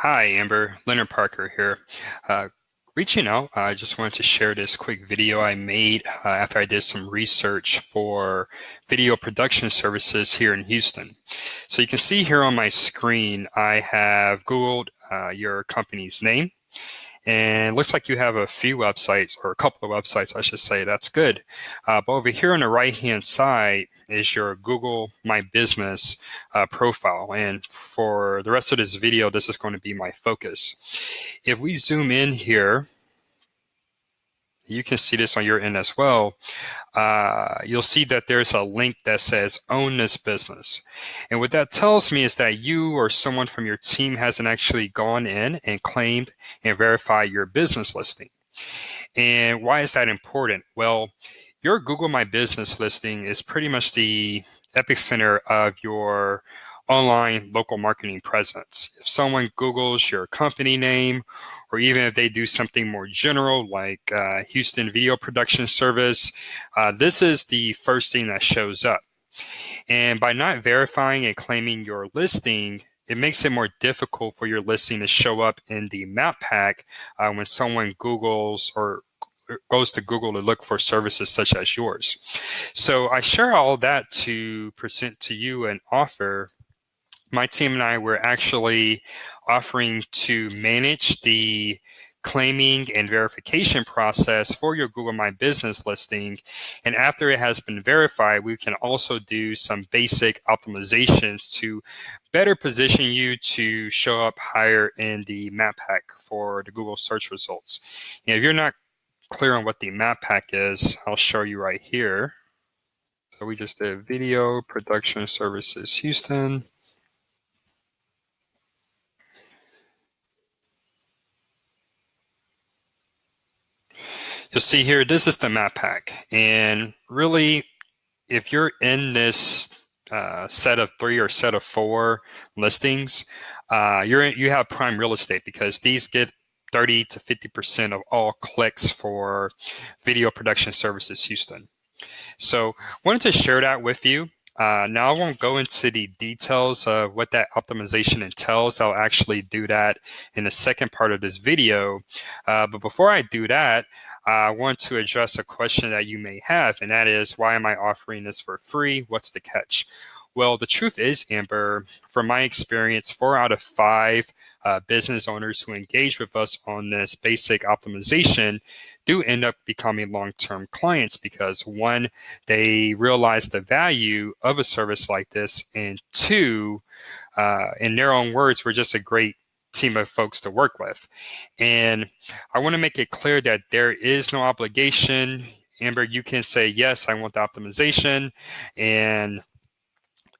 Hi, Amber. Leonard Parker here. Uh, Reaching out, I just wanted to share this quick video I made after I did some research for video production services here in Houston. So you can see here on my screen, I have Googled your company's name. And it looks like you have a few websites, or a couple of websites, I should say. That's good. But over here on the right-hand side is your Google My Business profile. And for the rest of this video, this is going to be my focus. If we zoom in here, you can see this on your end as well. You'll see that there's a link that says own this business. And what that tells me is that you or someone from your team hasn't actually gone in and claimed and verified your business listing. And why is that important? Well, your Google My Business listing is pretty much the epicenter of your online local marketing presence. If someone Googles your company name, or even if they do something more general like Houston Video Production Service, this is the first thing that shows up. And by not verifying and claiming your listing, it makes it more difficult for your listing to show up in the map pack when someone Googles or goes to Google to look for services such as yours. So I share all that to present to you an offer. My team and I were actually offering to manage the claiming and verification process for your Google My Business listing. And after it has been verified, we can also do some basic optimizations to better position you to show up higher in the map pack for the Google search results. And if you're not clear on what the map pack is, I'll show you right here. So we just did Video Production Services Houston. You'll see here, this is the map pack. And really, if you're in this set of 3 or set of 4 listings, you have prime real estate because these get 30 to 50% of all clicks for Video Production Services Houston. So wanted to share that with you. Now I won't go into the details of what that optimization entails. I'll actually do that in the second part of this video. But before I do that, I want to address a question that you may have, and that is, why am I offering this for free? What's the catch? Well, the truth is, Amber, from my experience, 4 out of 5 business owners who engage with us on this basic optimization do end up becoming long-term clients because, one, they realize the value of a service like this, and two, in their own words, we're just a great team of folks to work with. And I want to make it clear that there is no obligation. Amber, you can say, yes, I want the optimization, and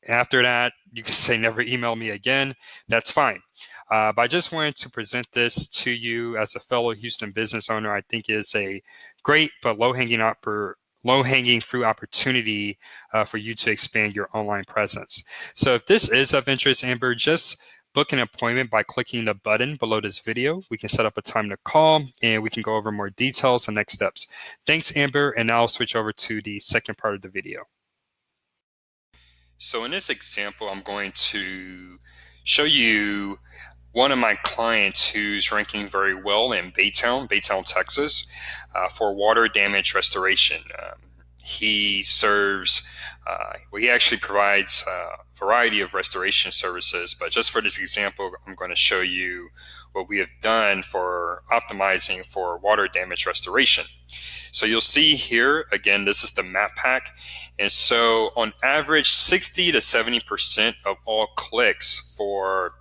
after that, you can say never email me again. That's fine. But I just wanted to present this to you as a fellow Houston business owner. I think is a great but low-hanging fruit opportunity for you to expand your online presence. So if this is of interest, Amber, just book an appointment by clicking the button below this video. We can set up a time to call and we can go over more details and next steps. Thanks, Amber, and now I'll switch over to the second part of the video. So in this example, I'm going to show you one of my clients who's ranking very well in Baytown, Texas, for water damage restoration. He serves, he actually provides a variety of restoration services, but just for this example, I'm going to show you what we have done for optimizing for water damage restoration. So you'll see here, again, this is the map pack. And so on average, 60 to 70% of all clicks for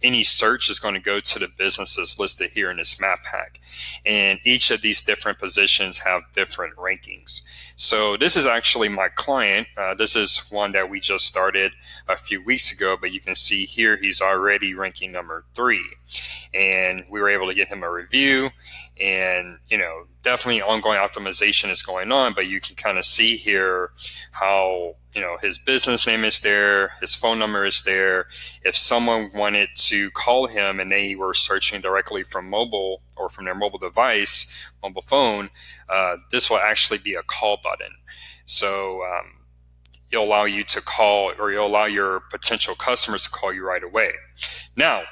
any search is going to go to the businesses listed here in this map pack. And each of these different positions have different rankings. So this is actually my client. This is one that we just started a few weeks ago, but you can see here he's already ranking number 3. And we were able to get him a review, and definitely ongoing optimization is going on, but you can kind of see here how his business name is there, his phone number is there. If someone wanted to call him and they were searching directly from mobile or from their mobile device, mobile phone, this will actually be a call button. So it'll allow you to call, or you'll allow your potential customers to call you right away. Now,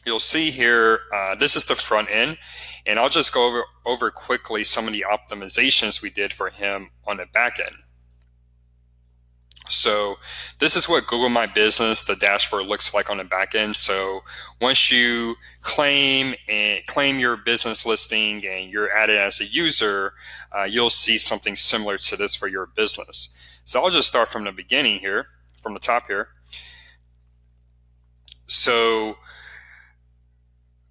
You'll see here, this is the front end, and I'll just go over quickly some of the optimizations we did for him on the back end. So this is what Google My Business, the dashboard, looks like on the back end. So once you claim your business listing and you're added as a user, you'll see something similar to this for your business. So I'll just start from the beginning here, from the top here. So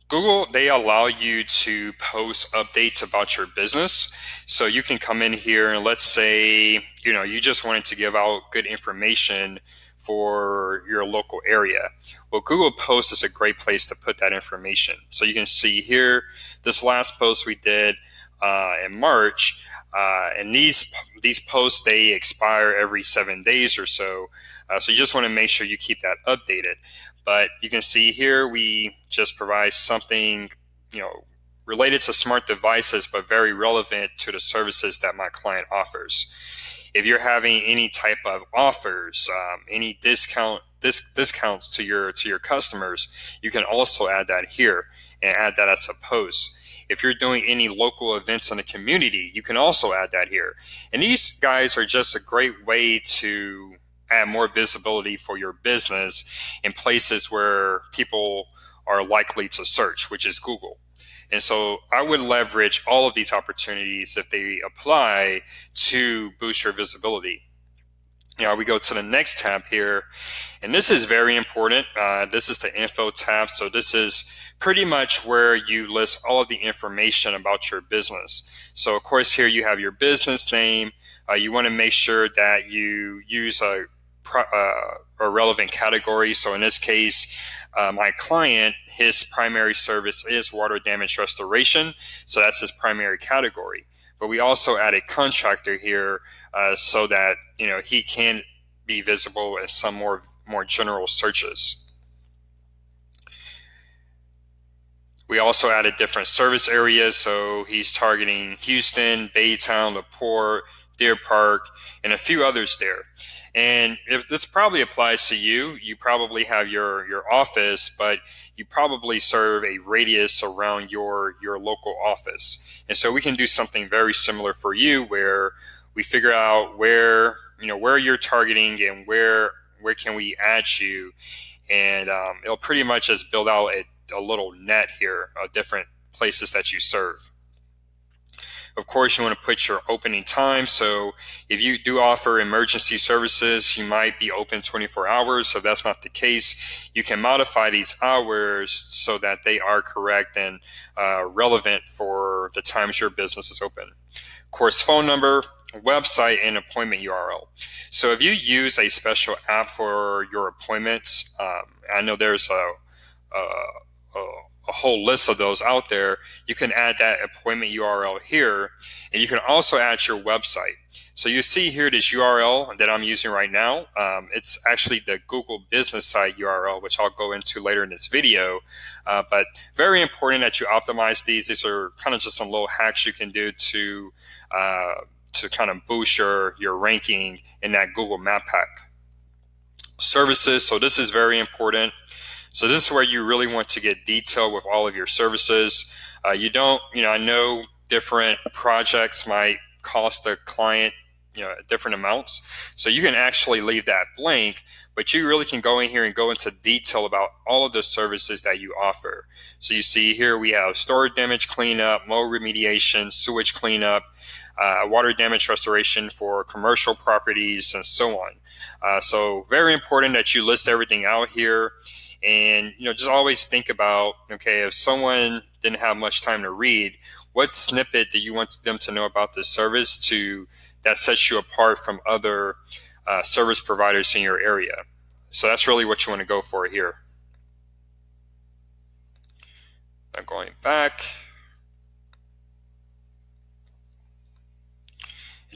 Google, they allow you to post updates about your business. So you can come in here and let's say, you just wanted to give out good information for your local area. Well, Google Posts is a great place to put that information. So you can see here, this last post we did in March, and these posts, they expire every 7 days or so. So you just want to make sure you keep that updated. But you can see here, we just provide something, related to smart devices, but very relevant to the services that my client offers. If you're having any type of offers, any discounts to your customers, you can also add that here and add that as a post. If you're doing any local events in the community, you can also add that here. And these guys are just a great way to add more visibility for your business in places where people are likely to search, which is Google. And so I would leverage all of these opportunities if they apply to boost your visibility. We go to the next tab here, and this is very important. This is the info tab. So this is pretty much where you list all of the information about your business. So of course here you have your business name. You want to make sure that you use a relevant category. So in this case, my client, his primary service is water damage restoration. So that's his primary category. But we also added contractor here so that he can be visible as some more general searches. We also added different service areas. So he's targeting Houston, Baytown, LaPorte, Deer Park, and a few others there. And if this probably applies to you, you probably have your office, but you probably serve a radius around your local office. And so we can do something very similar for you, where we figure out where you're targeting and where can we add you, and it'll pretty much just build out a little net here of different places that you serve. Of course, you want to put your opening time. So if you do offer emergency services, you might be open 24 hours. So if that's not the case, you can modify these hours so that they are correct and relevant for the times your business is open. Of course, phone number, website, and appointment URL. So if you use a special app for your appointments, I know there's a whole list of those out there. You can add that appointment URL here, and you can also add your website. So you see here this URL that I'm using right now. It's actually the Google business site URL, which I'll go into later in this video. But very important that you optimize these. These are kind of just some little hacks you can do to kind of boost your ranking in that Google Map Pack. Services. So this is very important. So this is where you really want to get detailed with all of your services. I know different projects might cost the client, different amounts. So you can actually leave that blank, but you really can go in here and go into detail about all of the services that you offer. So you see here we have storage damage cleanup, mold remediation, sewage cleanup, water damage restoration for commercial properties, and so on. So very important that you list everything out here. And just always think about, okay, if someone didn't have much time to read, what snippet do you want them to know about this service that sets you apart from other service providers in your area? So that's really what you want to go for here. I'm going back.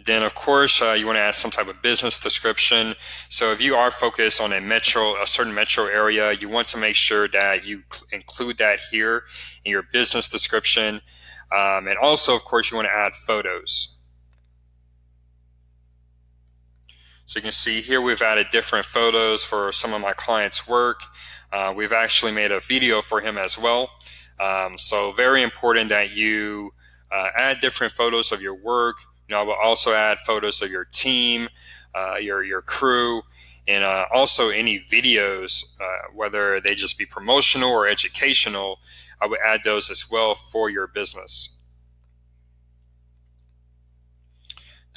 Then, of course, you want to add some type of business description. So if you are focused on a certain metro area, you want to make sure that you include that here in your business description. And also, of course, you want to add photos. So you can see here we've added different photos for some of my clients' work. We've actually made a video for him as well. So very important that you add different photos of your work. I will also add photos of your team, your crew, and also any videos, whether they just be promotional or educational. I would add those as well for your business.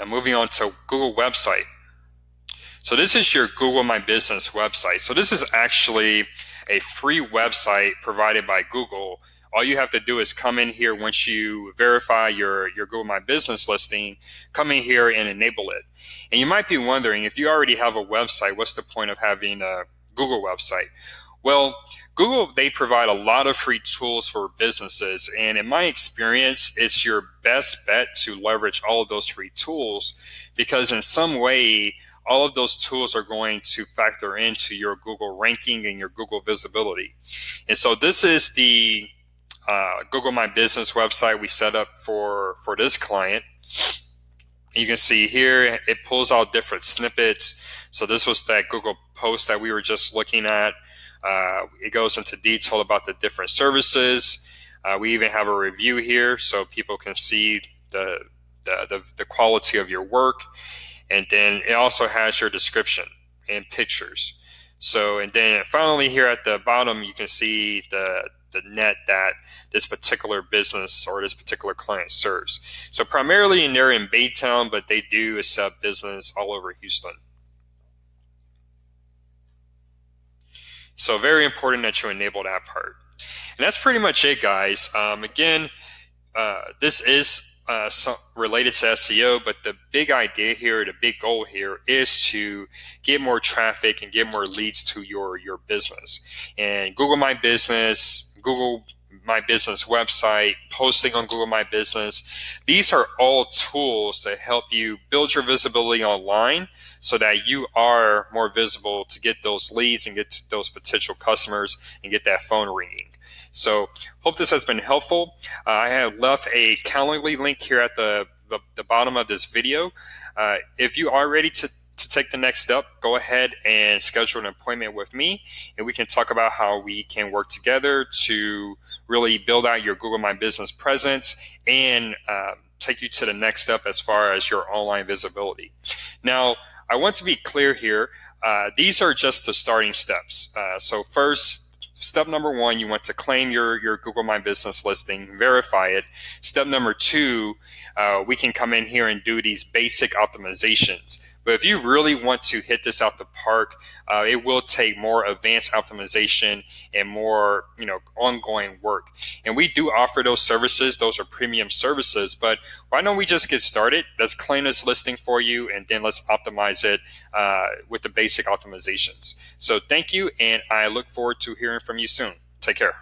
Now moving on to Google website. So this is your Google My Business website. So this is actually a free website provided by Google. All you have to do is come in here once you verify your Google My Business listing, come in here and enable it. And you might be wondering, if you already have a website, what's the point of having a Google website? Well, Google, they provide a lot of free tools for businesses. And in my experience, it's your best bet to leverage all of those free tools, because in some way, all of those tools are going to factor into your Google ranking and your Google visibility. And so this is the Google My Business website we set up for this client. You can see here, it pulls out different snippets. So this was that Google post that we were just looking at. It goes into detail about the different services. We even have a review here so people can see the quality of your work. And then it also has your description and pictures. So, and then finally here at the bottom, you can see the net that this particular business or this particular client serves. So primarily they're in Baytown, but they do accept business all over Houston. So very important that you enable that part. And that's pretty much it, guys. Again, this is related to SEO, but the big idea here, the big goal here is to get more traffic and get more leads to your business. And Google My Business, Google My Business website, posting on Google My Business, these are all tools that help you build your visibility online so that you are more visible to get those leads and get to those potential customers and get that phone ringing. So hope this has been helpful. I have left a Calendly link here at the bottom of this video. If you are ready to take the next step, go ahead and schedule an appointment with me, and we can talk about how we can work together to really build out your Google My Business presence and take you to the next step as far as your online visibility. Now, I want to be clear here. These are just the starting steps. So first, step number one, you want to claim your Google My Business listing, verify it. Step number two, we can come in here and do these basic optimizations. But if you really want to hit this out the park, it will take more advanced optimization and more, ongoing work. And we do offer those services. Those are premium services. But why don't we just get started? Let's claim this listing for you, and then let's optimize it with the basic optimizations. So thank you, and I look forward to hearing from you soon. Take care.